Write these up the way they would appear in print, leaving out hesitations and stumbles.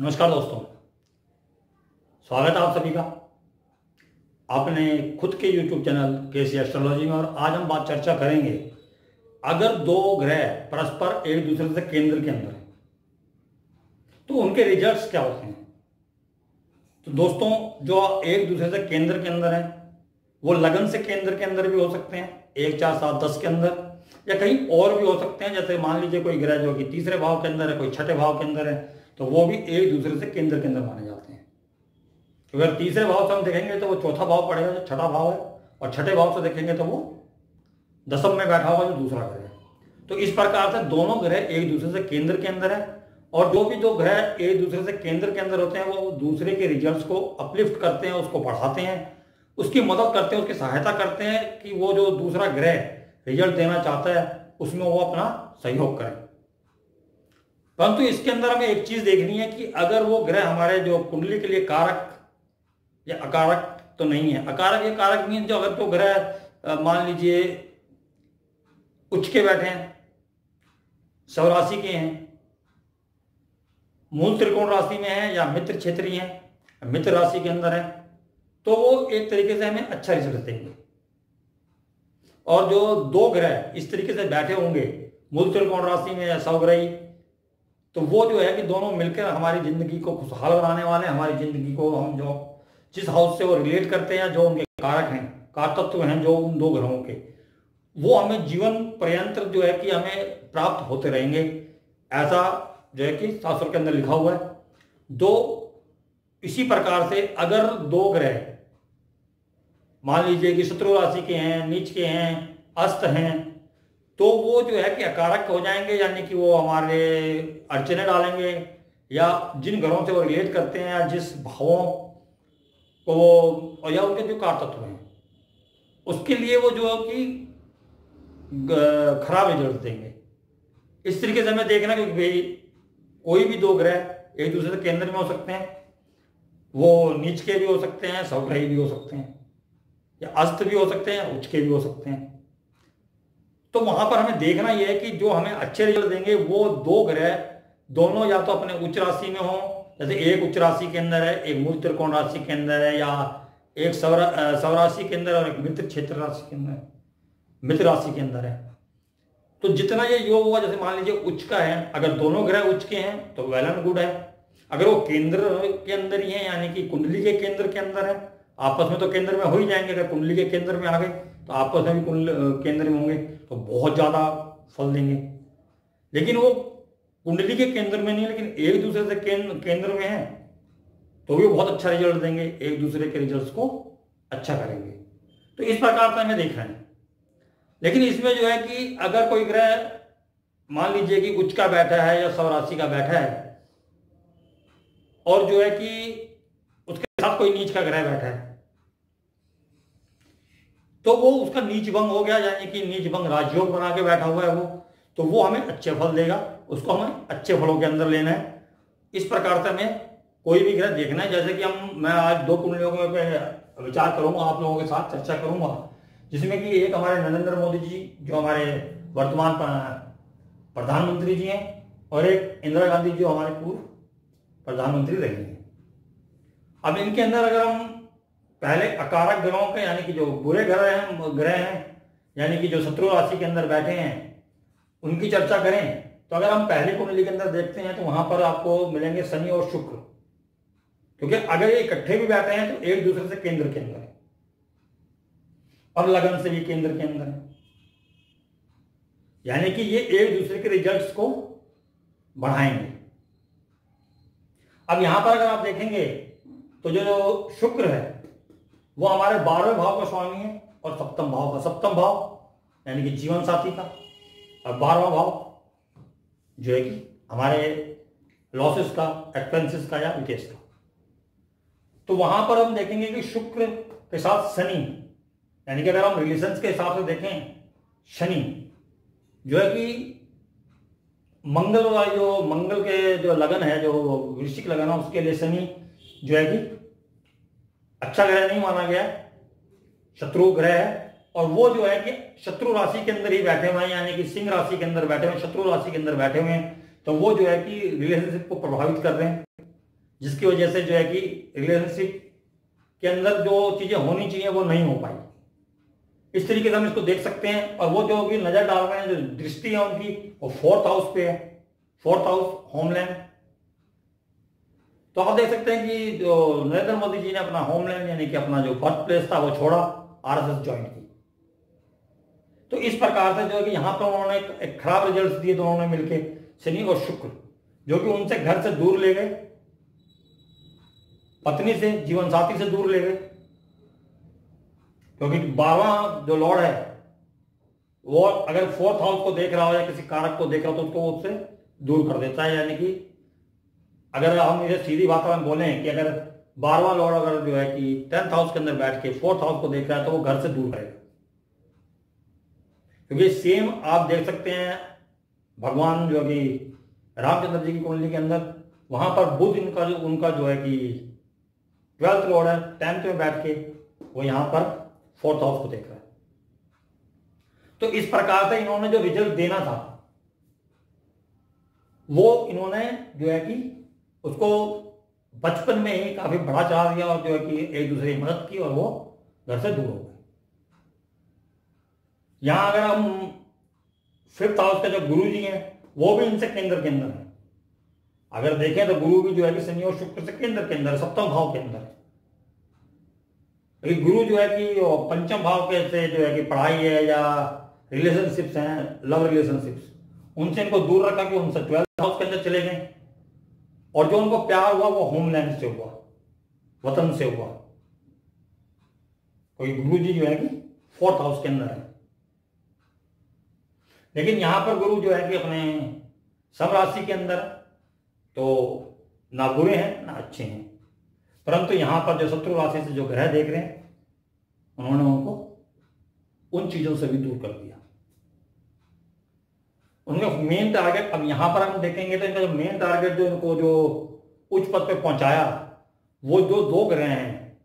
नमस्कार दोस्तों, स्वागत है आप सभी का अपने खुद के YouTube चैनल केसी एस्ट्रोलॉजी में। और आज हम चर्चा करेंगे, अगर दो ग्रह परस्पर एक दूसरे से केंद्र के अंदर हैं तो उनके रिजल्ट्स क्या होते हैं। तो दोस्तों, जो एक दूसरे से केंद्र के अंदर हैं वो लगन से केंद्र के अंदर भी हो सकते हैं, 1, 4, 7, 10 के अंदर, या कहीं और भी हो सकते हैं। जैसे मान लीजिए कोई ग्रह जो कि तीसरे भाव के अंदर है, कोई छठे भाव के अंदर है, तो वो भी एक दूसरे से केंद्र के अंदर माने जाते हैं। अगर तीसरे भाव से हम देखेंगे तो वो चौथा भाव पड़ेगा जो छठा भाव है, और छठे भाव से देखेंगे तो वो दसम में बैठा होगा जो दूसरा ग्रह है। तो इस प्रकार से दोनों ग्रह एक दूसरे से केंद्र के अंदर है, और जो भी दो ग्रह एक दूसरे से केंद्र के अंदर होते हैं वो दूसरे के रिजल्ट्स को अपलिफ्ट करते हैं, उसको बढ़ाते हैं, उसकी मदद करते हैं, उसकी सहायता करते हैं कि वो जो दूसरा ग्रह रिजल्ट देना चाहता है उसमें वो अपना सहयोग करें। परंतु इसके अंदर हमें एक चीज देखनी है कि अगर वो ग्रह हमारे जो कुंडली के लिए कारक या अकारक तो नहीं है। अकारक या कारक मीन जो अगर तो ग्रह मान लीजिए उच्च के बैठे हैं, सौ राशि के हैं, मूल त्रिकोण राशि में है, या मित्र क्षेत्रीय है, मित्र राशि के अंदर है, तो वो एक तरीके से हमें अच्छा रिजल्ट देंगे। और जो दो ग्रह इस तरीके से बैठे होंगे मूल त्रिकोण राशि में या सौग्रही, तो वो जो है कि दोनों मिलकर हमारी जिंदगी को खुशहाल बनाने वाले, हमारी जिंदगी को हम जो जिस हाउस से वो रिलेट करते हैं, जो उनके कारक हैं, कारतत्व हैं जो उन दो ग्रहों के, वो हमें जीवन पर्यंत जो है कि हमें प्राप्त होते रहेंगे। ऐसा जो है कि शास्त्र के अंदर लिखा हुआ है। इसी प्रकार से अगर दो ग्रह मान लीजिए कि शत्रु राशि के हैं, नीच के हैं, अस्त हैं, तो वो जो है कि अकारक हो जाएंगे, यानी कि वो हमारे अड़चने डालेंगे, या जिन घरों से वो रिलेट करते हैं, या जिस भावों को वो, या उनके जो कारतत्व हैं उसके लिए वो जो है कि खराब रिजल्ट देंगे। इस तरीके से हमें देखना, क्योंकि भाई कोई भी दो ग्रह एक दूसरे से केंद्र में हो सकते हैं, वो नीच के भी हो सकते हैं, सौग्रही भी हो सकते हैं, या अस्त भी हो सकते हैं, उच्च के भी हो सकते हैं। तो वहां पर हमें देखना यह है कि जो हमें अच्छे रिजल्ट देंगे वो दो ग्रह दोनों या तो अपने उच्च राशि में हो, जैसे एक उच्च राशि के अंदर है, एक मूल त्रिकोण राशि के अंदर है, या एक सौ राशि के अंदर और एक मित्र क्षेत्र राशि के अंदर, मित्र राशि के अंदर है। तो जितना ये योग होगा, जैसे मान लीजिए उच्च का है, अगर दोनों ग्रह उच्च के हैं तो वेल एंड गुड है। अगर वो केंद्र के अंदर ही है, यानी कि कुंडली के केंद्र के अंदर है, आपस में तो केंद्र में हो ही जाएंगे, अगर कुंडली के केंद्र में आ गए तो आपस में भी केंद्र में होंगे तो बहुत ज्यादा फल देंगे। लेकिन वो कुंडली के केंद्र में नहीं, लेकिन एक दूसरे से केंद्र में है तो भी बहुत अच्छा रिजल्ट देंगे, एक दूसरे के रिजल्ट्स को अच्छा करेंगे। तो इस प्रकार से हमें देखना है। लेकिन इसमें जो है कि अगर कोई ग्रह मान लीजिए कि उच्च का बैठा है या सौ राशि का बैठा है, और जो है कि उसके साथ कोई नीच का ग्रह बैठा है, तो वो उसका नीच भंग हो गया, यानी कि नीच भंग राजयोग बना के बैठा हुआ है वो, तो वो हमें अच्छे फल देगा, उसको हमें अच्छे फलों के अंदर लेना है। इस प्रकार से हमें कोई भी ग्रह देखना है। जैसे कि मैं आज दो कुंडलियों पे विचार करूंगा, आप लोगों के साथ चर्चा करूंगा, जिसमें कि एक हमारे नरेंद्र मोदी जी जो हमारे वर्तमान प्रधानमंत्री जी हैं, और एक इंदिरा गांधी जो हमारे पूर्व प्रधानमंत्री रही हैं। अब इनके अंदर अगर हम पहले अकारक ग्रहों के, यानी कि जो बुरे ग्रह हैं, यानी कि जो शत्रु राशि के अंदर बैठे हैं, उनकी चर्चा करें, तो अगर हम पहली कुंडली के अंदर देखते हैं तो वहां पर आपको मिलेंगे शनि और शुक्र। क्योंकि अगर ये इकट्ठे भी बैठे हैं तो एक दूसरे से केंद्र के अंदर है, और लगन से भी केंद्र के अंदर है, यानी कि ये एक दूसरे के रिजल्ट्स को बढ़ाएंगे। अब यहां पर अगर आप देखेंगे तो जो शुक्र है वो हमारे 12वें भाव का स्वामी है, और सप्तम भाव का, सप्तम भाव यानी कि जीवन साथी का, और 12वां भाव जो है कि हमारे लॉसेस का, एक्सपेंसेस का, या विकेस का। तो वहां पर हम देखेंगे कि शुक्र के साथ शनि, यानी कि अगर हम रिलेशंस के हिसाब से देखें, शनि जो है कि मंगल के जो लगन है, जो वृश्चिक लगन है, उसके लिए शनि जो है कि अच्छा ग्रह नहीं माना गया, शत्रु ग्रह है। और वो जो है कि शत्रु राशि के अंदर ही बैठे हुए हैं, यानी कि सिंह राशि के अंदर बैठे हुए हैं, शत्रु राशि के अंदर बैठे हुए हैं, तो वो जो है कि रिलेशनशिप को प्रभावित कर रहे हैं। जिसकी वजह से जो है कि रिलेशनशिप के अंदर जो चीजें होनी चाहिए वो नहीं हो पाई। इस तरीके से हम इसको देख सकते हैं। और वो जो भी नजर डाल रहे हैं, जो दृष्टि है उनकी, वो 4th हाउस पे है, 4th हाउस होमलैंड। तो आप देख सकते हैं कि जो नरेंद्र मोदी जी ने अपना होमलैंड यानी कि अपना जो बर्थ प्लेस था वो छोड़ा, आरएसएस ज्वाइन की। तो इस प्रकार से जो है कि यहां पर उन्होंने एक खराब रिजल्ट दिए दोनों ने मिलकर, शनि और शुक्र, जो कि उनसे घर से दूर ले गए, पत्नी से, जीवन साथी से दूर ले गए। क्योंकि 12वां जो लॉर्ड है वो अगर 4th हाउस को देख रहा हो या किसी कारक को देख रहा हो तो उसको उससे दूर कर देता है। यानी कि अगर हम इसे सीधी भाषा में बोलें कि अगर 12वां लॉर्ड अगर जो है कि 10th हाउस के अंदर बैठ के 4th हाउस को देख रहा है तो वो घर से दूर करेगा। क्योंकि सेम आप देख सकते हैं भगवान जो कि रामचंद्र जी की कुंडली के अंदर, वहां पर बुध उनका जो है कि 12th लॉर्ड है, 10th में बैठ के वो यहां पर 4th हाउस को देख रहा है। तो इस प्रकार से इन्होंने जो रिजल्ट देना था वो इन्होंने जो है कि उसको बचपन में ही काफी बड़ा चढ़ा दिया और जो है कि एक दूसरे की मदद की और वो घर से दूर हो गए। यहां अगर हम 5th हाउस के जो गुरु जी हैं वो भी इनसे केंद्र के अंदर है। अगर देखें तो गुरु भी जो है कि शनि और शुक्र से केंद्र के अंदर, 7वें भाव के अंदर है। गुरु जो है कि 5म भाव के से जो है कि पढ़ाई है या रिलेशनशिप्स हैं, लव रिलेशनशिप्स, उनसे इनको दूर रखा कि उनसे 12th हाउस के अंदर चले गए। और जो उनको प्यार हुआ वो होमलैंड से हुआ, वतन से हुआ। कोई गुरु जी जो है कि 4th हाउस के अंदर है। लेकिन यहां पर गुरु जो है कि अपने सब राशि के अंदर, तो ना बुरे हैं ना अच्छे हैं, परंतु यहां पर जो शत्रु राशि से जो ग्रह देख रहे हैं उन्होंने उनको उन चीजों से भी दूर कर दिया। उनका मेन टारगेट, अब यहां पर हम देखेंगे तो इनका जो मेन टारगेट जो इनको जो उच्च पद पे पहुंचाया, वो जो 2 ग्रह हैं,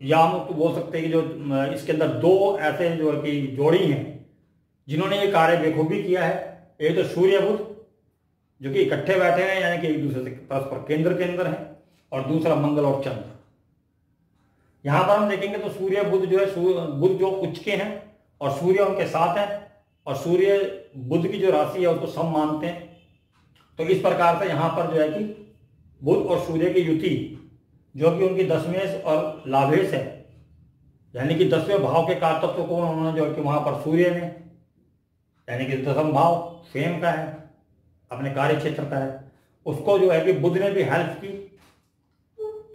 या हम तो बोल सकते हैं कि जो इसके अंदर 2 ऐसे जो है कि जोड़ी हैं जिन्होंने ये कार्य बेखूबी किया है। एक तो सूर्य बुध जो कि इकट्ठे बैठे हैं यानी कि एक दूसरे से परस्पर केंद्र के अंदर है, और दूसरा मंगल और चंद्र। यहां पर हम देखेंगे तो सूर्य बुध जो है, बुध जो उच्च के हैं और सूर्य उनके साथ है, और सूर्य बुध की जो राशि है उसको सम मानते हैं। तो इस प्रकार से यहां पर जो है कि बुध और सूर्य की युति जो कि उनकी दशमेश और लाभेश है, यानी कि 10वें भाव के कारतत्व को उन्होंने जो है कि वहां पर सूर्य ने, यानी कि 10वां भाव फेम का है, अपने कार्य क्षेत्र का है, उसको जो है कि बुध ने भी हेल्प की,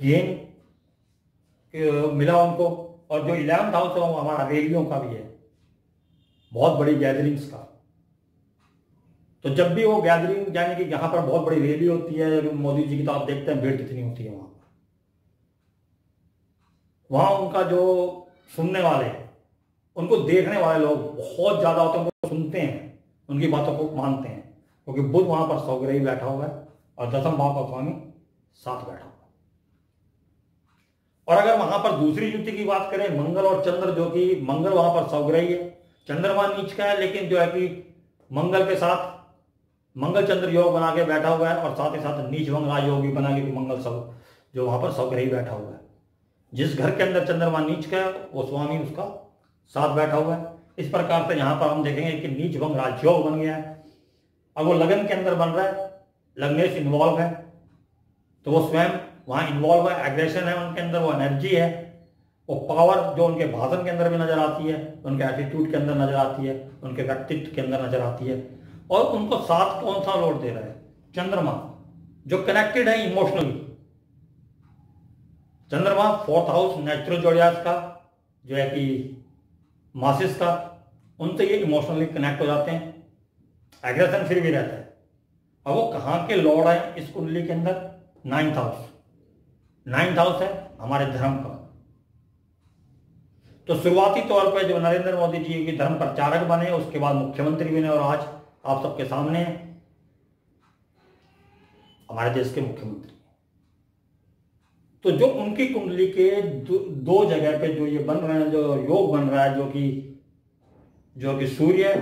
गेन मिला उनको। और जो 11th हाउस है वो हमारा रैलियों का भी है, बहुत बड़ी गैदरिंग्स का। तो जब भी वो गैदरिंग यानी कि यहां पर बहुत बड़ी रैली होती है मोदी जी की, तो आप देखते हैं भीड़ कितनी होती है वहां पर। वहां उनका जो सुनने वाले, उनको देखने वाले लोग बहुत ज्यादा होते हैं, उनको सुनते हैं, उनकी बातों को मानते हैं, क्योंकि बुध वहां पर सौग्रही बैठा हुआ है और 10वें भाव का स्वामी साथ बैठा हुआ है। और अगर वहां पर दूसरी युति की बात करें, मंगल और चंद्र, जो कि मंगल वहां पर सौग्रही है, चंद्रमा नीच का है, लेकिन जो है कि मंगल के साथ मंगल चंद्र योग बना के बैठा हुआ है, और साथ ही साथ नीच भंग राज योग भी बना के मंगल सब जो वहां पर सौग्रही बैठा हुआ है। जिस घर के अंदर चंद्रमा नीच का है वो स्वामी उसका साथ बैठा हुआ है। इस प्रकार से यहां पर हम देखेंगे कि नीच भंग राज योग बन गया है। अब वो लगन के अंदर बन रहा है, लग्नेश इन्वॉल्व है, तो वो स्वयं वहां इन्वॉल्व है, एग्रेशन है उनके अंदर, वो एनर्जी है, वो पावर जो उनके भाषण के अंदर भी नजर आती है, उनके एटीट्यूड के अंदर नजर आती है, उनके व्यक्तित्व के अंदर नजर आती है। और उनको साथ कौन सा लॉर्ड दे रहा है? चंद्रमा, जो कनेक्टेड है इमोशनली। चंद्रमा 4th हाउस नेचुरल जोडियाक का जो है कि मासिस का, उनसे ये इमोशनली कनेक्ट हो जाते हैं, एग्रेशन फिर भी रहता है। अब वो कहाँ के लॉर्ड है इस कुंडली के अंदर? 9th house. 9th हाउस है हमारे धर्म का। तो शुरुआती तौर पर जो नरेंद्र मोदी जी की धर्म प्रचारक बने, उसके बाद मुख्यमंत्री बने, और आज आप सबके सामने हमारे देश के मुख्यमंत्री। तो जो उनकी कुंडली के 2 जगह पे जो ये बन रहे हैं, जो योग बन रहा है, जो कि सूर्य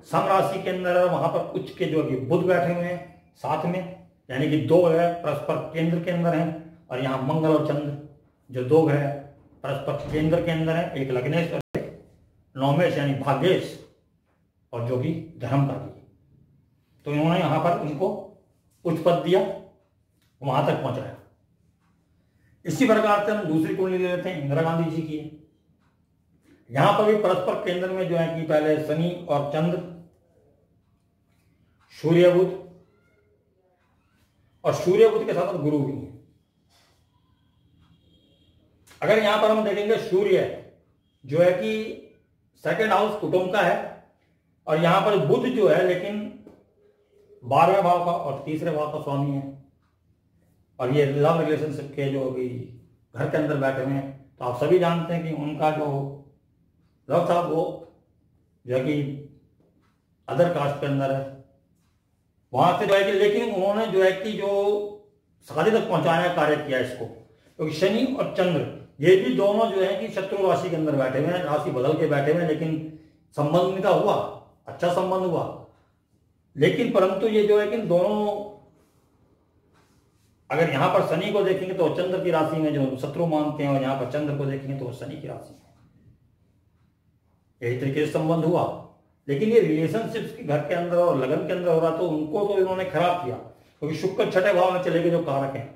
सम राशि के अंदर है, वहां पर उच्च के जो कि बुध बैठे हुए हैं साथ में, यानी कि दो ग्रह परस्पर केंद्र के अंदर हैं, और यहाँ मंगल और चंद्र जो दो ग्रह परस्पर केंद्र के अंदर है, एक लग्नेश और एक नौमेश यानी भाग्येश, और जो कि धर्म का भी। तो इन्होंने यहां पर उनको उच्च पद दिया, वहां तक पहुंचाया। इसी प्रकार से हम दूसरी कुंडली ले लेते हैं, इंदिरा गांधी जी की। यहां पर भी परस्पर केंद्र में जो है कि पहले शनि और चंद्र, सूर्य बुध, और सूर्य बुध के साथ गुरु भी है। अगर यहां पर हम देखेंगे सूर्य जो है कि सेकंड हाउस कुटुंब का है, और यहां पर बुध जो है लेकिन 12वें भाव का और तीसरे भाव का स्वामी है, और ये लव रिलेशनशिप के जो भी घर के अंदर बैठे हुए हैं। तो आप सभी जानते हैं कि उनका जो लव था वो जो है कि अदर कास्ट के अंदर है, वहां से जो है कि, लेकिन उन्होंने जो है कि जो शादी तक पहुंचाने का कार्य किया इसको, क्योंकि शनि और चंद्र ये भी दोनों जो है कि शत्रु राशि के अंदर बैठे हुए हैं, राशि बदल के बैठे हुए हैं, लेकिन संबंध इनका हुआ, अच्छा संबंध हुआ। लेकिन परंतु ये जो है कि दोनों, अगर यहां पर शनि को देखेंगे तो चंद्र की राशि में जो शत्रु मानते हैं, और यहां पर चंद्र को देखेंगे तो शनि की राशि में, यही तरीके से संबंध हुआ। लेकिन ये रिलेशनशिप्स के घर के अंदर और लगन के अंदर हो रहा, तो उनको तो इन्होंने खराब किया, क्योंकि शुक्र छठे भाव में चले गए जो कारक हैं,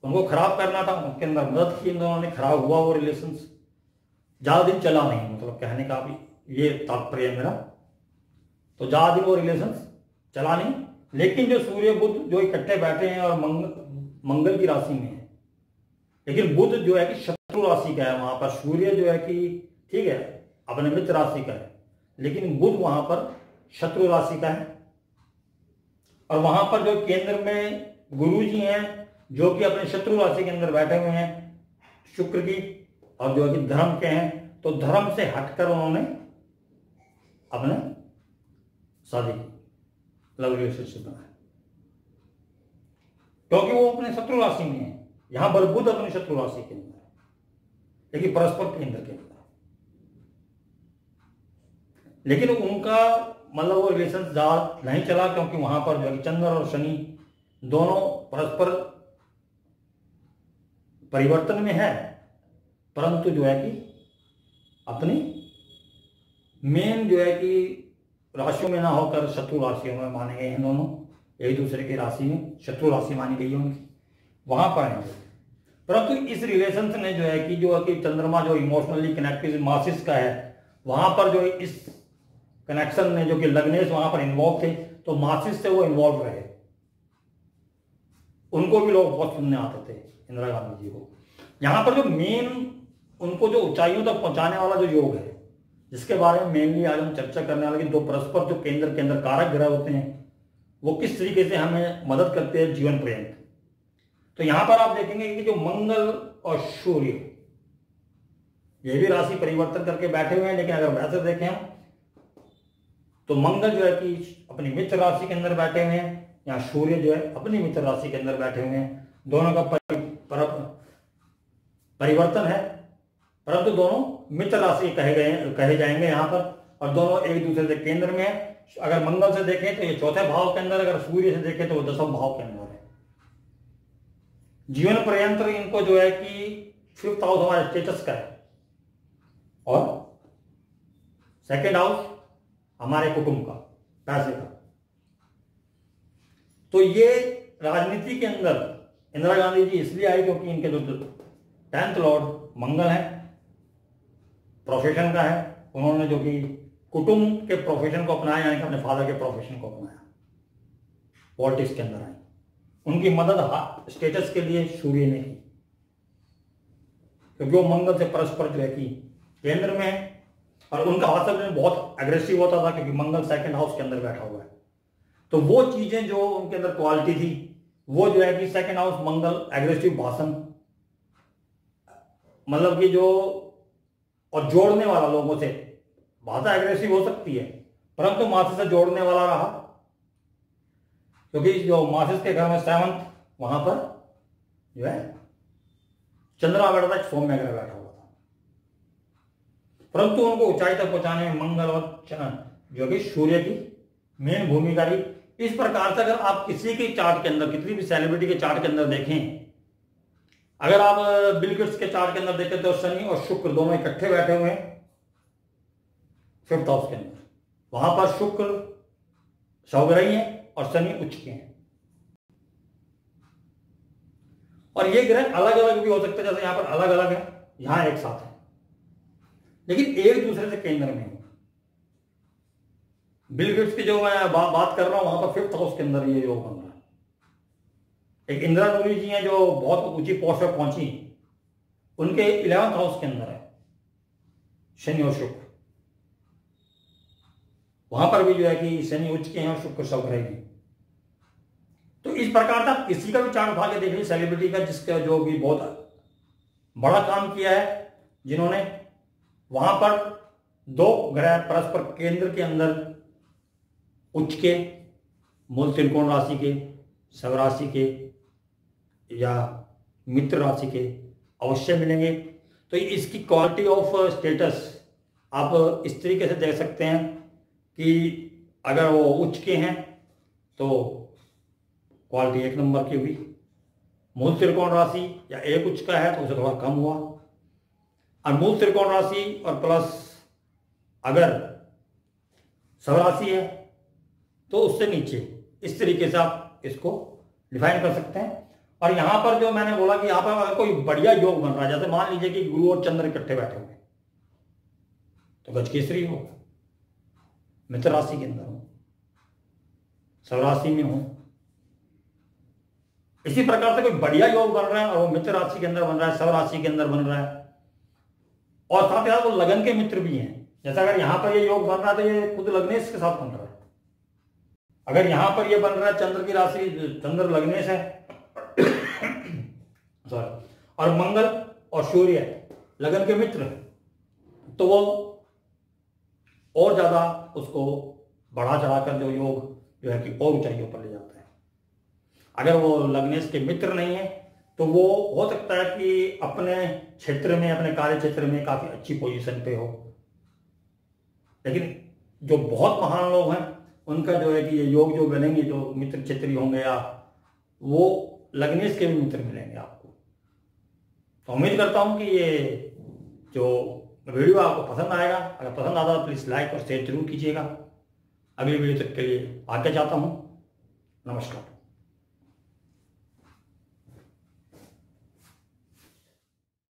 उनको खराब करना था, उनके अंदर मदद की इन्होंने, खराब हुआ वो रिलेशन, ज्यादा दिन चला नहीं, मतलब कहने का भी ये तात्पर्य मेरा। तो ज्यादा दिन वो रिलेशन चला नहीं, लेकिन जो सूर्य बुध जो इकट्ठे बैठे हैं और मंगल की राशि में है, लेकिन बुध जो है कि शत्रु राशि का है, वहां पर सूर्य जो है कि ठीक है अपने मित्र राशि का है, लेकिन बुध वहां पर शत्रु राशि का है। और वहां पर जो केंद्र में गुरु जी हैं जो कि अपने शत्रु राशि के अंदर बैठे हुए हैं शुक्र की, और जो कि धर्म के हैं, तो धर्म से हटकर उन्होंने अपने शादी की, लव रिलेशनशिप बनाया, क्योंकि वो अपने शत्रु राशि में है। यहां पर बुध अपने शत्रु राशि के अंदर है, लेकिन परस्पर केंद्र के अंदर, लेकिन उनका मतलब वो रिलेशन ज्यादा नहीं चला, क्योंकि वहां पर जो है चंद्र और शनि दोनों परस्पर परिवर्तन में है, परंतु जो है कि अपनी मेन जो है कि राशियों में ना होकर शत्रु राशियों में माने गए हैं दोनों, एक दूसरे की राशि में शत्रु राशि मानी गई है उनकी, वहां पर है। परंतु इस रिलेशन ने जो है कि चंद्रमा जो इमोशनली कनेक्टेड मासिस का है, वहां पर जो इस कनेक्शन ने जो कि लग्नेश वहां पर इन्वॉल्व थे, तो मासिस से वो इन्वॉल्व रहे, उनको भी लोग बहुत सुनने आते थे इंदिरा गांधी जी को। यहां पर जो मेन उनको जो ऊंचाइयों तक पहुंचाने वाला जो योग है, जिसके बारे में मेनली आज हम चर्चा करने वाले, दो परस्पर जो केंद्र के अंदर कारक ग्रह होते हैं, वो किस तरीके से हमें मदद करते हैं जीवन पर्यंत। तो यहां पर आप देखेंगे कि जो मंगल और सूर्य ये भी राशि परिवर्तन करके बैठे हुए हैं, लेकिन अगर वैसे देखें हम तो मंगल जो है कि अपनी मित्र राशि के अंदर बैठे हुए हैं, यहाँ सूर्य जो है अपनी मित्र राशि के अंदर बैठे हुए हैं। दोनों का परिवर्तन है, परंतु दोनों मित्र राशि कहे जाएंगे यहाँ पर, और दोनों एक दूसरे से केंद्र में है। अगर मंगल से देखें तो ये चौथे भाव के अंदर, अगर सूर्य से देखें तो वो दसम भाव के अंदर है। जीवन पर्यंत इनको जो है कि फिफ्थ हाउस हमारे स्टेटस का है, और सेकेंड हाउस हमारे कुटुंब का, पैसे का। तो ये राजनीति के अंदर इंदिरा गांधी जी इसलिए आई क्योंकि इनके जो 10th लॉर्ड मंगल है, प्रोफेशन का है, उन्होंने जो कि कुटुंब के प्रोफेशन को अपनाया, यानी कि अपने फादर के प्रोफेशन को अपनाया, पॉलिटिक्स के अंदर आई। उनकी मदद स्टेटस के लिए सूर्य ने की, क्योंकि वो मंगल से परस्पर जो है कि केंद्र में है, और उनका हाथ बहुत एग्रेसिव होता था, क्योंकि मंगल सेकंड हाउस के अंदर बैठा हुआ है। तो वो चीजें जो उनके अंदर क्वालिटी थी, वो जो है कि सेकंड हाउस मंगल, एग्रेसिव भाषण, मतलब कि जो और जोड़ने वाला लोगों से, भाषा एग्रेसिव हो सकती है परंतु मासिस से जोड़ने वाला रहा, क्योंकि जो मासिस के घर में 7th वहां पर जो है चंद्रमा बैठा था, सौम्य ग्रह बैठा हुआ था, परंतु उनको ऊंचाई तक पहुंचाने में मंगल और जो कि सूर्य की मेन भूमिका रही, इस प्रकार से अगर आप किसी के चार्ट के अंदर, किसी भी सेलिब्रिटी के चार्ट के अंदर देखें, अगर आप बिल गेट्स के चार्ट के अंदर देखें तो शनि और शुक्र दोनों इकट्ठे बैठे हुए हैं 5th हाउस के अंदर। वहां पर शुक्र सौग्रही है और शनि उच्च के हैं। और ये ग्रह अलग अलग भी हो सकते हैं, जैसे यहां पर अलग अलग है, यहां एक साथ है, लेकिन एक दूसरे से केंद्र में है। बिल गेट्स की जो मैं बात कर रहा हूं, वहां पर 5th हाउस के अंदर ये योग बन रहा है। एक इंदिरा नूरी जी हैं जो बहुत ऊंची पोस्ट पर पहुंची, उनके 11th हाउस के अंदर है शनि और शुक्र। वहां पर भी जो है कि शनि उच्च के हैं और शुक्र सौग्रही है। तो इस प्रकार का आप किसी का भी चार्ट उठा के देख लीजिए सेलिब्रिटी का, जिसका जो भी बहुत बड़ा काम किया है, जिन्होंने वहां पर 2 ग्रह परस्पर केंद्र के अंदर उच्च के, मूल त्रिकोण राशि के, स्वराशि के या मित्र राशि के अवश्य मिलेंगे। तो इसकी क्वालिटी ऑफ स्टेटस आप इस तरीके से देख सकते हैं कि अगर वो उच्च के हैं तो क्वालिटी 1 नंबर की हुई, मूल त्रिकोण राशि या एक उच्च का है तो उसे थोड़ा कम हुआ, और मूल त्रिकोण राशि और प्लस अगर स्वराशि है तो उससे नीचे। इस तरीके से आप इसको डिफाइन कर सकते हैं। और यहां पर जो मैंने बोला कि यहां पर अगर कोई बढ़िया योग बन रहा है, जैसे मान लीजिए कि गुरु और चंद्र इकट्ठे बैठे हुए, तो गजकेसरी हो, मित्र राशि के अंदर हो, स्वराशि में हो, इसी प्रकार से कोई बढ़िया योग बन रहा है और वो मित्र राशि के अंदर बन रहा है, स्वराशि के अंदर बन रहा है, और साथ ही साथ वो लगन के मित्र भी हैं। जैसा अगर यहां पर ये योग बन रहा है तो ये खुद लग्नेश के साथ बन रहा है। अगर यहां पर ये बन रहा है चंद्र की राशि, चंद्र लग्नेश है सॉरी, और मंगल और सूर्य लगन के मित्र, तो वो और ज्यादा उसको बढ़ा चढ़ाकर जो योग जो है कि और ऊंचाइयों पर ले जाता है। अगर वो लग्नेश के मित्र नहीं है तो वो हो सकता है कि अपने क्षेत्र में, अपने कार्य क्षेत्र में काफी अच्छी पोजीशन पे हो, लेकिन जो बहुत महान लोग हैं उनका जो है कि ये योग जो बनेंगे, जो मित्र क्षेत्रीय होंगे या वो लग्नेश के भी मित्र मिलेंगे आपको। तो उम्मीद करता हूं कि ये जो वीडियो आपको पसंद आएगा। अगर पसंद आता है तो प्लीज लाइक और शेयर जरूर कीजिएगा। अगली वीडियो तक के लिए आगे चाहता हूं। नमस्कार।